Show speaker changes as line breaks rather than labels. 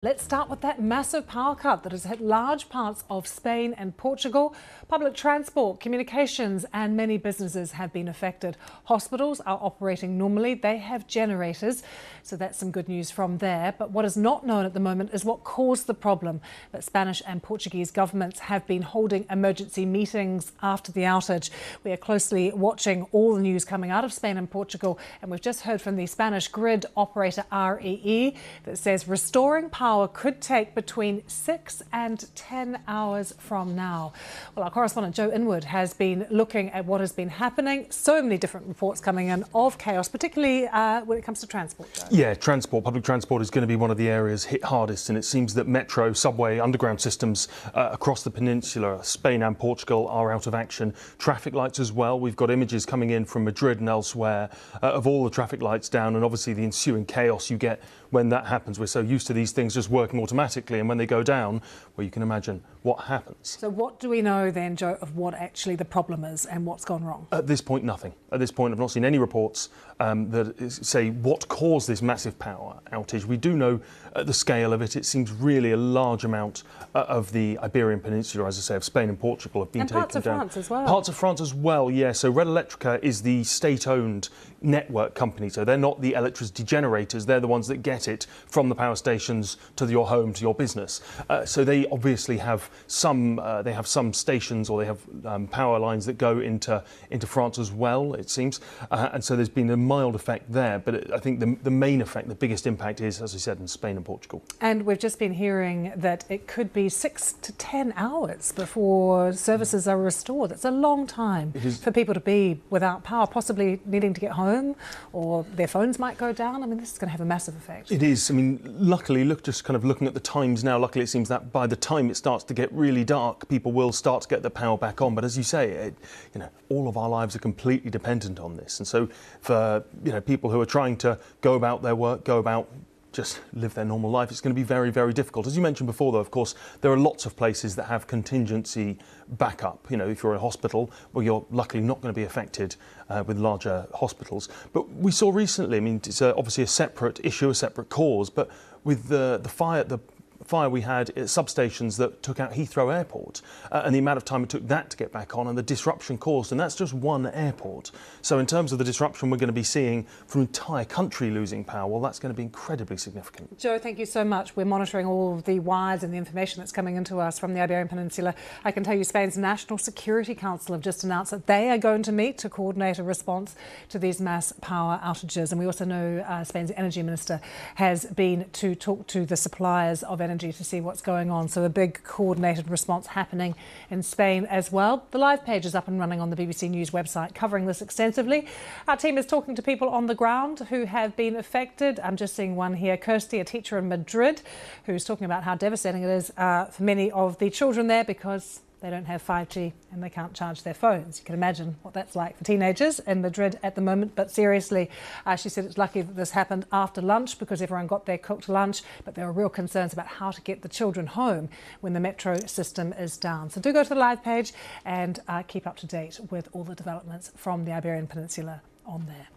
Let's start with that massive power cut that has hit large parts of Spain and Portugal. Public transport, communications and many businesses have been affected. Hospitals are operating normally. They have generators, so that's some good news from there. But what is not known at the moment is what caused the problem. The Spanish and Portuguese governments have been holding emergency meetings after the outage. We are closely watching all the news coming out of Spain and Portugal, and we've just heard from the Spanish grid operator REE that says restoring power could take between 6 and 10 hours from now. Well, our correspondent Joe Inwood has been looking at what has been happening. So many different reports coming in of chaos, particularly when it comes to transport, Joe.
Yeah, public transport is going to be one of the areas hit hardest, and it seems that metro, subway, underground systems across the peninsula, Spain and Portugal, are out of action. Traffic lights as well. We've got images coming in from Madrid and elsewhere of all the traffic lights down, and obviously the ensuing chaos you get when that happens. We're so used to these things just working automatically, and when they go down, well, you can imagine what happens.
So what do we know then, Joe, of what actually the problem is and what's gone wrong?
At this point, nothing. At this point, I've not seen any reports that say what caused this massive power outage. We do know the scale of it. It seems really a large amount of the Iberian Peninsula, as I say, of Spain and Portugal have been taken down.
And parts of France as well.
Parts of France as well, yeah. So Red Electrica is the state-owned network company. So they're not the electricity generators. They're the ones that get it from the power stations to your home, to your business. So they obviously have some stations, or they have power lines that go into France as well, it seems. And so there's been a mild effect there. But I think the main effect, the biggest impact is, as I said, in Spain and Portugal. And
we've just been hearing that it could be 6 to 10 hours before services are restored. It's a long time for people to be without power, possibly needing to get home, or their phones might go down. I mean, this is going to have a massive effect.
It is. I mean, luckily, just kind of looking at the times now, luckily it seems that by the time it starts to get really dark, people will start to get the power back on. But as you say, all of our lives are completely dependent on this. And so for people who are trying to go about their work, just live their normal life, it's going to be very, very difficult. As you mentioned before, though, of course, there are lots of places that have contingency backup. If you're in a hospital, well, you're luckily not going to be affected with larger hospitals. But we saw recently, I mean, it's obviously a separate issue, a separate cause, but with the fire we had at substations that took out Heathrow Airport and the amount of time it took that to get back on and the disruption caused, and that's just one airport. So in terms of the disruption we're going to be seeing from an entire country losing power, well, that's going to be incredibly significant.
Joe, thank you so much. We're monitoring all of the wires and the information that's coming into us from the Iberian Peninsula. I can tell you Spain's National Security Council have just announced that they are going to meet to coordinate a response to these mass power outages. And we also know Spain's Energy Minister has been to talk to the suppliers of energy to see what's going on. So a big coordinated response happening in Spain as well. The live page is up and running on the BBC News website, covering this extensively. Our team is talking to people on the ground who have been affected. I'm just seeing one here, Kirsty, a teacher in Madrid, who's talking about how devastating it is for many of the children there because they don't have 5G and they can't charge their phones. You can imagine what that's like for teenagers in Madrid at the moment. But seriously, she said it's lucky that this happened after lunch because everyone got their cooked lunch, but there are real concerns about how to get the children home when the metro system is down. So do go to the live page and keep up to date with all the developments from the Iberian Peninsula on there.